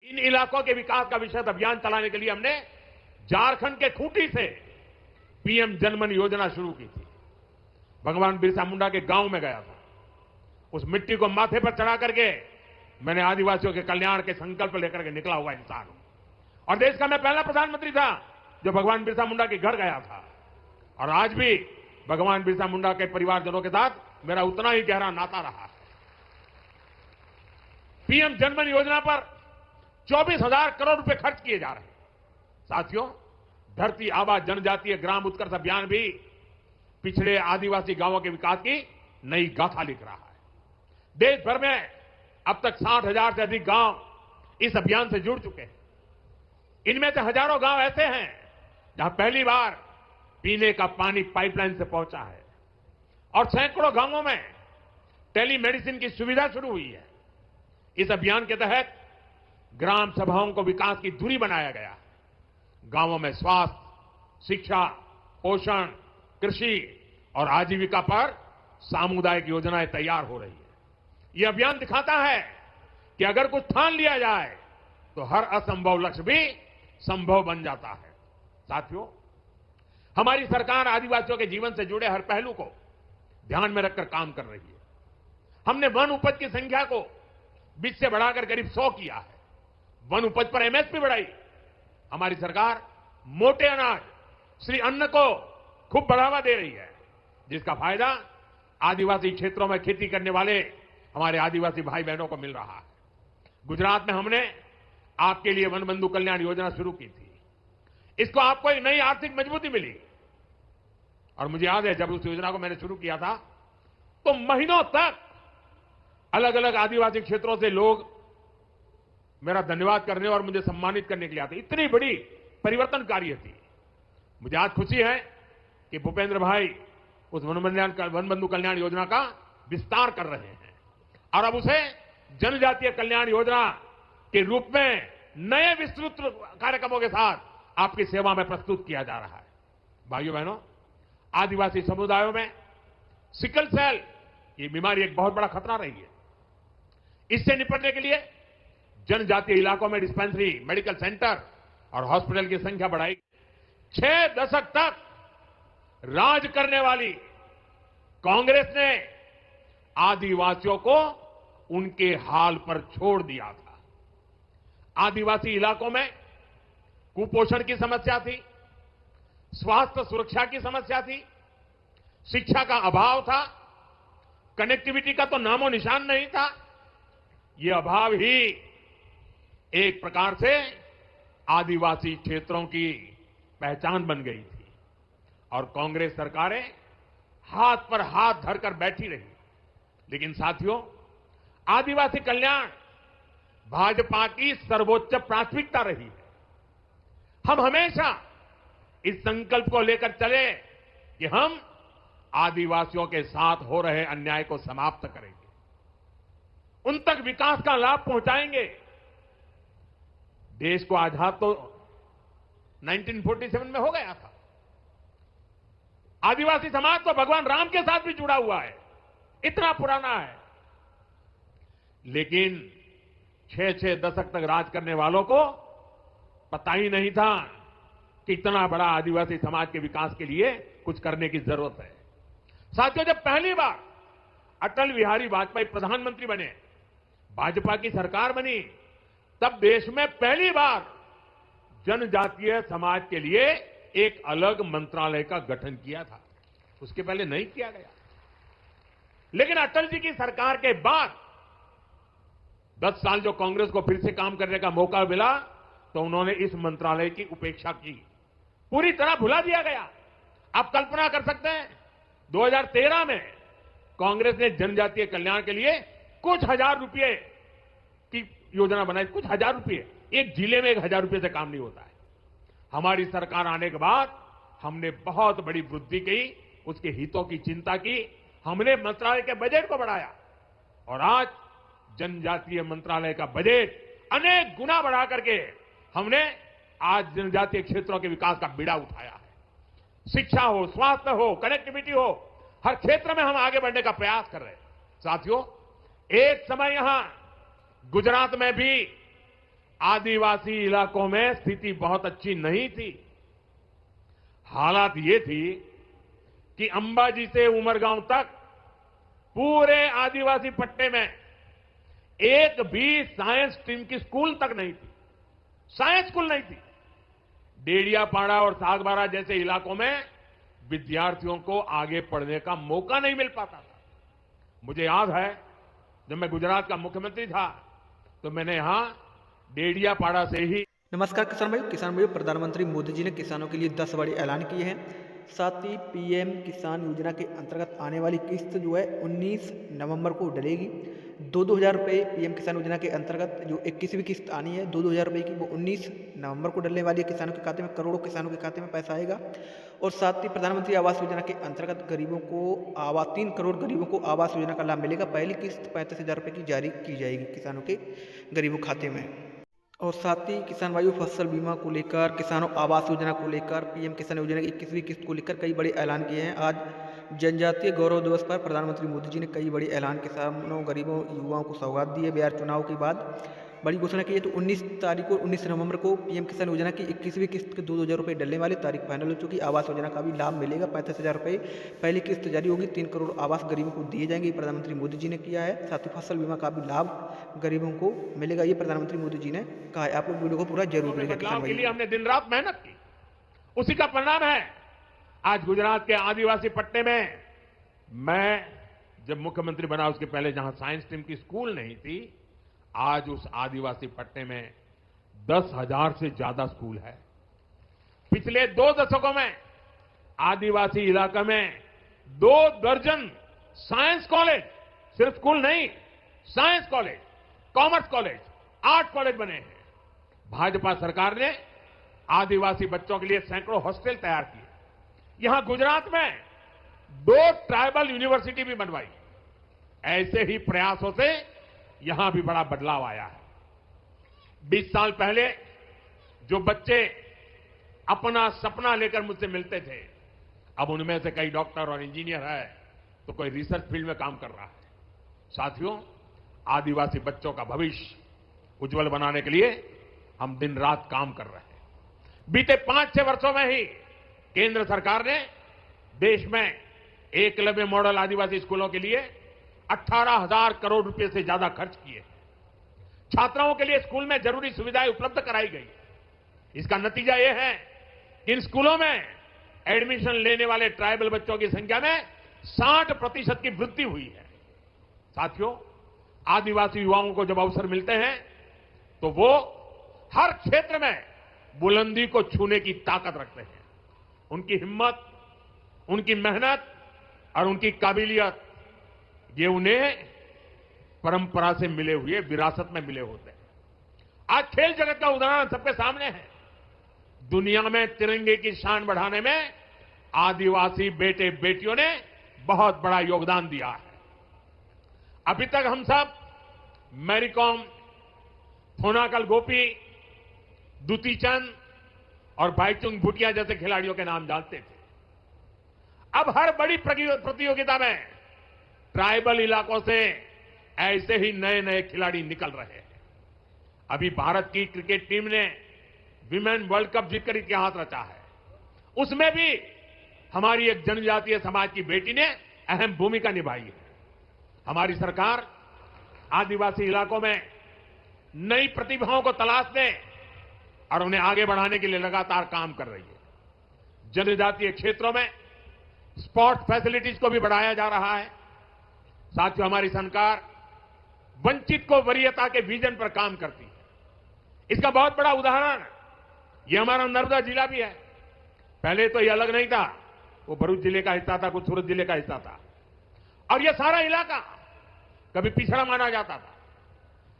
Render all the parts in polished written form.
इन इलाकों के विकास का विशेष अभियान चलाने के लिए हमने झारखंड के खूंटी से पीएम जनमन योजना शुरू की थी। भगवान बिरसा मुंडा के गांव में गया था। उस मिट्टी को माथे पर चढ़ा करके मैंने आदिवासियों के कल्याण के संकल्प लेकर के निकला हुआ इंसान हूं। और देश का मैं पहला प्रधानमंत्री था जो भगवान बिरसा मुंडा के घर गया था। और आज भी भगवान बिरसा मुंडा के परिवारजनों के साथ मेरा उतना ही गहरा नाता रहा है। पीएम जनमन योजना पर 24,000 करोड़ रुपए खर्च किए जा रहे हैं। साथियों, धरती आबा जनजातीय ग्राम उत्कर्ष अभियान भी पिछड़े आदिवासी गांवों के विकास की नई गाथा लिख रहा है। देश भर में अब तक 60,000 से अधिक गांव इस अभियान से जुड़ चुके हैं। इनमें से हजारों गांव ऐसे हैं जहां पहली बार पीने का पानी पाइपलाइन से पहुंचा है और सैकड़ों गांवों में टेलीमेडिसिन की सुविधा शुरू हुई है। इस अभियान के तहत ग्राम सभाओं को विकास की धुरी बनाया गया है। गांवों में स्वास्थ्य, शिक्षा, पोषण, कृषि और आजीविका पर सामुदायिक योजनाएं तैयार हो रही है। यह अभियान दिखाता है कि अगर कुछ ठान लिया जाए तो हर असंभव लक्ष्य भी संभव बन जाता है। साथियों, हमारी सरकार आदिवासियों के जीवन से जुड़े हर पहलू को ध्यान में रखकर काम कर रही है। हमने वन उपज की संख्या को 20 से बढ़ाकर करीब 100 किया है। वन उपज पर एमएसपी बढ़ाई। हमारी सरकार मोटे अनाज, श्री अन्न को खूब बढ़ावा दे रही है, जिसका फायदा आदिवासी क्षेत्रों में खेती करने वाले हमारे आदिवासी भाई बहनों को मिल रहा है। गुजरात में हमने आपके लिए वन बंधु कल्याण योजना शुरू की थी। इसको आपको एक नई आर्थिक मजबूती मिली। और मुझे याद है जब उस योजना को मैंने शुरू किया था तो महीनों तक अलग अलग आदिवासी क्षेत्रों से लोग मेरा धन्यवाद करने और मुझे सम्मानित करने के लिए आते। इतनी बड़ी परिवर्तनकारी थी। मुझे आज खुशी है कि भूपेंद्र भाई उस वन बंधु कल्याण योजना का विस्तार कर रहे हैं और अब उसे जनजातीय कल्याण योजना के रूप में नए विस्तृत कार्यक्रमों के साथ आपकी सेवा में प्रस्तुत किया जा रहा है। भाइयों बहनों, आदिवासी समुदायों में सिकल सेल ये बीमारी एक बहुत बड़ा खतरा रही है। इससे निपटने के लिए जनजातीय इलाकों में डिस्पेंसरी, मेडिकल सेंटर और हॉस्पिटल की संख्या बढ़ाई। 6 दशक तक राज करने वाली कांग्रेस ने आदिवासियों को उनके हाल पर छोड़ दिया था। आदिवासी इलाकों में कुपोषण की समस्या थी, स्वास्थ्य सुरक्षा की समस्या थी, शिक्षा का अभाव था, कनेक्टिविटी का तो नामो निशान नहीं था। यह अभाव ही एक प्रकार से आदिवासी क्षेत्रों की पहचान बन गई थी और कांग्रेस सरकारें हाथ पर हाथ धरकर बैठी रही। लेकिन साथियों, आदिवासी कल्याण भाजपा की सर्वोच्च प्राथमिकता रही है। हम हमेशा इस संकल्प को लेकर चले कि हम आदिवासियों के साथ हो रहे अन्याय को समाप्त करेंगे, उन तक विकास का लाभ पहुंचाएंगे। देश को आजाद तो 1947 में हो गया था। आदिवासी समाज तो भगवान राम के साथ भी जुड़ा हुआ है, इतना पुराना है। लेकिन 6 दशक तक राज करने वालों को पता ही नहीं था कि इतना बड़ा आदिवासी समाज के विकास के लिए कुछ करने की जरूरत है। साथियों, जब पहली बार अटल बिहारी वाजपेयी प्रधानमंत्री बने, भाजपा की सरकार बनी, तब देश में पहली बार जनजातीय समाज के लिए एक अलग मंत्रालय का गठन किया था। उसके पहले नहीं किया गया। लेकिन अटल जी की सरकार के बाद 10 साल जो कांग्रेस को फिर से काम करने का मौका मिला तो उन्होंने इस मंत्रालय की उपेक्षा की, पूरी तरह भुला दिया गया। आप कल्पना कर सकते हैं 2013 में कांग्रेस ने जनजातीय कल्याण के लिए कुछ हजार रुपए की योजना बनाई। कुछ हजार रुपए, एक जिले में 1,000 रुपए से काम नहीं होता है। हमारी सरकार आने के बाद हमने बहुत बड़ी वृद्धि की, उसके हितों की चिंता की। हमने मंत्रालय के बजट को बढ़ाया और आज जनजातीय मंत्रालय का बजट अनेक गुना बढ़ा करके हमने आज जनजातीय क्षेत्रों के विकास का बीड़ा उठाया है। शिक्षा हो, स्वास्थ्य हो, कनेक्टिविटी हो, हर क्षेत्र में हम आगे बढ़ने का प्रयास कर रहे हैं। साथियों, एक समय यहां गुजरात में भी आदिवासी इलाकों में स्थिति बहुत अच्छी नहीं थी। हालात ये थी कि अंबाजी से उमरगांव तक पूरे आदिवासी पट्टे में एक भी साइंस स्ट्रीम की स्कूल तक नहीं थी। साइंस स्कूल नहीं थी। डेडियापाड़ा और सागबारा जैसे इलाकों में विद्यार्थियों को आगे पढ़ने का मौका नहीं मिल पाता था। मुझे याद है जब मैं गुजरात का मुख्यमंत्री था तो मैंने यहां डेडियापाड़ा से ही। नमस्कार किसान भाइयों, प्रधानमंत्री मोदी जी ने किसानों के लिए 10 बड़े ऐलान किए हैं। साथ ही पीएम किसान योजना के अंतर्गत आने वाली किस्त जो है 19 नवंबर को डलेगी। 2-2 हज़ार रुपये पीएम किसान योजना के अंतर्गत जो 21वीं किस्त आनी है 2-2 हज़ार रुपये की, वो 19 नवंबर को डलने वाली है। किसानों के खाते में, करोड़ों किसानों के खाते में पैसा आएगा। और साथ ही प्रधानमंत्री आवास योजना के अंतर्गत गरीबों को 3 करोड़ गरीबों को आवास योजना का लाभ मिलेगा। पहली किस्त 35,000 रुपये की जारी की जाएगी किसानों के गरीबों खाते में। और साथ ही किसान भाइयों, फसल बीमा को लेकर, किसानों आवास योजना को लेकर, पीएम किसान योजना की 21वीं किस्त को लेकर कई बड़े ऐलान किए हैं। आज जनजातीय गौरव दिवस पर प्रधानमंत्री मोदी जी ने कई बड़े ऐलान किसानों, गरीबों, युवाओं को सौगात दी है। बिहार चुनाव के बाद बड़ी घोषणा की है। तो 19 नवंबर को पीएम किसान योजना की 21वीं किस्त के 2-2 हज़ार रुपये डलने वाले, तारीख फाइनल हो चुकी। आवास योजना का भी लाभ मिलेगा, 35,000 रुपये पहली किस्त जारी होगी। 3 करोड़ आवास गरीबों को दिए जाएंगे, प्रधानमंत्री मोदी जी ने किया है। साथ ही फसल बीमा का भी लाभ गरीबों को मिलेगा, ये प्रधानमंत्री मोदी जी ने कहा है। आप लोग वीडियो को पूरा जरूर देखें। बदलाव के लिए हमने दिन रात मेहनत की, उसी का परिणाम है आज गुजरात के आदिवासी पट्टे में। मैं जब मुख्यमंत्री बना उसके पहले जहां साइंस स्ट्रीम की स्कूल नहीं थी, आज उस आदिवासी पट्टे में 10,000 से ज्यादा स्कूल है। पिछले 2 दशकों में आदिवासी इलाके में 2 दर्जन साइंस कॉलेज, सिर्फ स्कूल नहीं, science college, commerce college, art college बने हैं। भाजपा सरकार ने आदिवासी बच्चों के लिए सैकड़ों हॉस्टल तैयार किए। यहां गुजरात में 2 ट्राइबल यूनिवर्सिटी भी बनवाई। ऐसे ही प्रयासों से यहां भी बड़ा बदलाव आया है। 20 साल पहले जो बच्चे अपना सपना लेकर मुझसे मिलते थे, अब उनमें से कई डॉक्टर और इंजीनियर है, तो कोई रिसर्च फील्ड में काम कर रहा है। साथियों, आदिवासी बच्चों का भविष्य उज्जवल बनाने के लिए हम दिन रात काम कर रहे हैं। बीते 5-6 वर्षों में ही केंद्र सरकार ने देश में एकलव्य मॉडल आदिवासी स्कूलों के लिए 18,000 करोड़ रुपए से ज्यादा खर्च किए। छात्राओं के लिए स्कूल में जरूरी सुविधाएं उपलब्ध कराई गई। इसका नतीजा यह है कि इन स्कूलों में एडमिशन लेने वाले ट्राइबल बच्चों की संख्या में 60% की वृद्धि हुई है। साथियों, आदिवासी युवाओं को जब अवसर मिलते हैं तो वो हर क्षेत्र में बुलंदी को छूने की ताकत रखते हैं। उनकी हिम्मत, उनकी मेहनत और उनकी काबिलियत, ये उन्हें परंपरा से मिले हुए, विरासत में मिले होते हैं। आज खेल जगत का उदाहरण सबके सामने है। दुनिया में तिरंगे की शान बढ़ाने में आदिवासी बेटे बेटियों ने बहुत बड़ा योगदान दिया है। अभी तक हम सब मैरीकॉम, थोनाकल गोपी, दुती चंद और भाईचुंग भूटिया जैसे खिलाड़ियों के नाम जानते थे। अब हर बड़ी प्रतियोगिता में ट्राइबल इलाकों से ऐसे ही नए नए खिलाड़ी निकल रहे हैं। अभी भारत की क्रिकेट टीम ने विमेन वर्ल्ड कप जीतकर इतिहास रचा है। उसमें भी हमारी एक जनजातीय समाज की बेटी ने अहम भूमिका निभाई है। हमारी सरकार आदिवासी इलाकों में नई प्रतिभाओं को तलाशने और उन्हें आगे बढ़ाने के लिए लगातार काम कर रही है। जनजातीय क्षेत्रों में स्पोर्ट्स फैसिलिटीज को भी बढ़ाया जा रहा है। साथियों, हमारी सरकार वंचित को वरीयता के विजन पर काम करती है। इसका बहुत बड़ा उदाहरण ये हमारा नर्मदा जिला भी है। पहले तो ये अलग नहीं था, वो भरूच जिले का हिस्सा था, कुछ सूरत जिले का हिस्सा था, और ये सारा इलाका कभी पिछड़ा माना जाता था।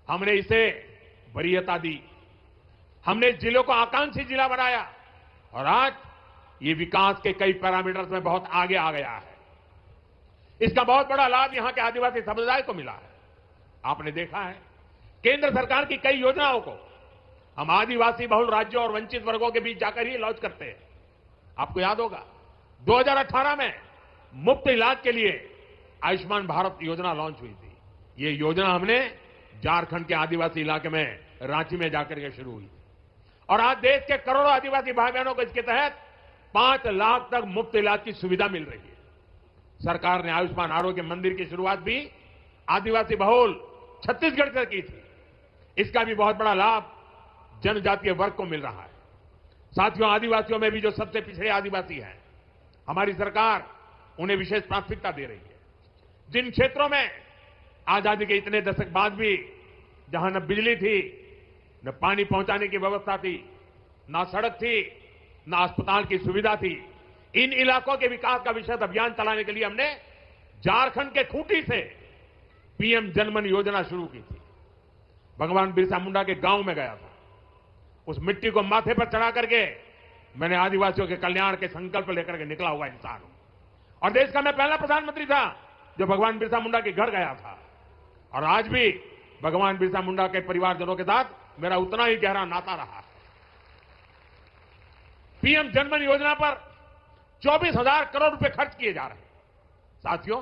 हमने इसे वरीयता दी, हमने जिलों को आकांक्षी जिला बनाया और आज ये विकास के कई पैरामीटर्स में बहुत आगे आ गया है। इसका बहुत बड़ा लाभ यहां के आदिवासी समुदाय को मिला है। आपने देखा है केंद्र सरकार की कई योजनाओं को हम आदिवासी बहुल राज्यों और वंचित वर्गों के बीच जाकर ही लॉन्च करते हैं। आपको याद होगा 2018 में मुफ्त इलाज के लिए आयुष्मान भारत योजना लॉन्च हुई थी। ये योजना हमने झारखंड के आदिवासी इलाके में रांची में जाकर के शुरू हुई और आज देश के करोड़ों आदिवासी भाई बहनों को इसके तहत 5 लाख तक मुफ्त इलाज की सुविधा मिल रही है। सरकार ने आयुष्मान आरोग्य मंदिर की शुरुआत भी आदिवासी बहुल छत्तीसगढ़ से की थी। इसका भी बहुत बड़ा लाभ जनजातीय वर्ग को मिल रहा है। साथियों, आदिवासियों में भी जो सबसे पिछड़े आदिवासी हैं, हमारी सरकार उन्हें विशेष प्राथमिकता दे रही है। जिन क्षेत्रों में आजादी के इतने दशक बाद भी जहां न बिजली थी, न पानी पहुंचाने की व्यवस्था थी, न सड़क थी, न अस्पताल की सुविधा थी, इन इलाकों के विकास का विशेष अभियान चलाने के लिए हमने झारखंड के खूंटी से पीएम जनमन योजना शुरू की थी। भगवान बिरसा मुंडा के गांव में गया था। उस मिट्टी को माथे पर चढ़ा करके मैंने आदिवासियों के कल्याण के संकल्प लेकर के निकला हुआ इंसान हूं और देश का मैं पहला प्रधानमंत्री था जो भगवान बिरसा मुंडा के घर गया था। और आज भी भगवान बिरसा मुंडा के परिवारजनों के साथ मेरा उतना ही गहरा नाता रहा है। पीएम जनमन योजना पर 24,000 करोड़ रुपए खर्च किए जा रहे हैं। साथियों,